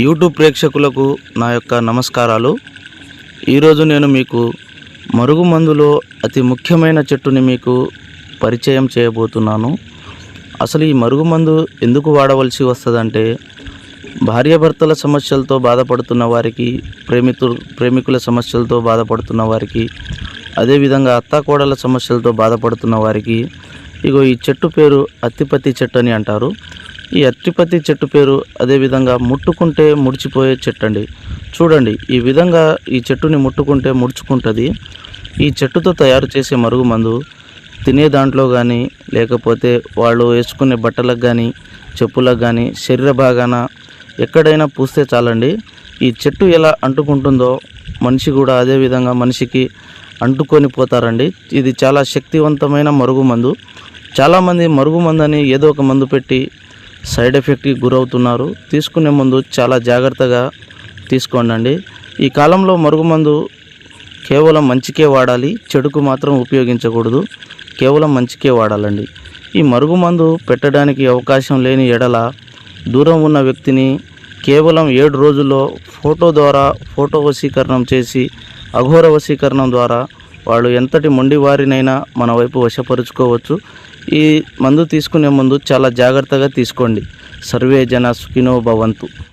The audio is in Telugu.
యూట్యూబ్ ప్రేక్షకులకు నా యొక్క నమస్కారాలు. ఈరోజు నేను మీకు మరుగుమందులో అతి ముఖ్యమైన చెట్టుని మీకు పరిచయం చేయబోతున్నాను. అసలు ఈ మరుగుమందు ఎందుకు వాడవలసి వస్తుందంటే, భార్యాభర్తల సమస్యలతో బాధపడుతున్న వారికి, ప్రేమికుల సమస్యలతో బాధపడుతున్న వారికి, అదేవిధంగా అత్తాకోడల సమస్యలతో బాధపడుతున్న వారికి ఈ చెట్టు పేరు అత్తిపత్తి చెట్టు అని అంటారు. ఈ అత్తిపత్తి చెట్టు పేరు అదేవిధంగా ముట్టుకుంటే ముడిచిపోయే చెట్టు అండి. చూడండి, ఈ విధంగా ఈ చెట్టుని ముట్టుకుంటే ముడుచుకుంటుంది. ఈ చెట్టుతో తయారు చేసే మరుగుమందు తినే దాంట్లో కానీ, లేకపోతే వాళ్ళు వేసుకునే బట్టలకు కానీ, చెప్పులకు కానీ, శరీర భాగాన ఎక్కడైనా పూస్తే చాలండి. ఈ చెట్టు ఎలా అంటుకుంటుందో మనిషి కూడా అదేవిధంగా మనిషికి అంటుకొని పోతారండి. ఇది చాలా శక్తివంతమైన మరుగుమందు. చాలామంది మరుగుమందు అని ఏదో ఒక మందు పెట్టి సైడ్ ఎఫెక్ట్కి గురవుతున్నారు. తీసుకునే ముందు చాలా జాగ్రత్తగా తీసుకోండి. ఈ కాలంలో మరుగుమందు కేవలం మంచికే వాడాలి, చెడుకు మాత్రం ఉపయోగించకూడదు. కేవలం మంచికే వాడాలండి. ఈ మరుగుమందు పెట్టడానికి అవకాశం లేని ఎడల దూరం ఉన్న వ్యక్తిని కేవలం 7 రోజుల్లో ఫోటో వశీకరణం చేసి, అఘోర వశీకరణం ద్వారా వాళ్ళు ఎంతటి మొండి వారినైనా మన వైపు వశపరుచుకోవచ్చు. ఈ మందు తీసుకునే ముందు చాలా జాగ్రత్తగా తీసుకోండి. సర్వే జన సుఖినో భవంతు.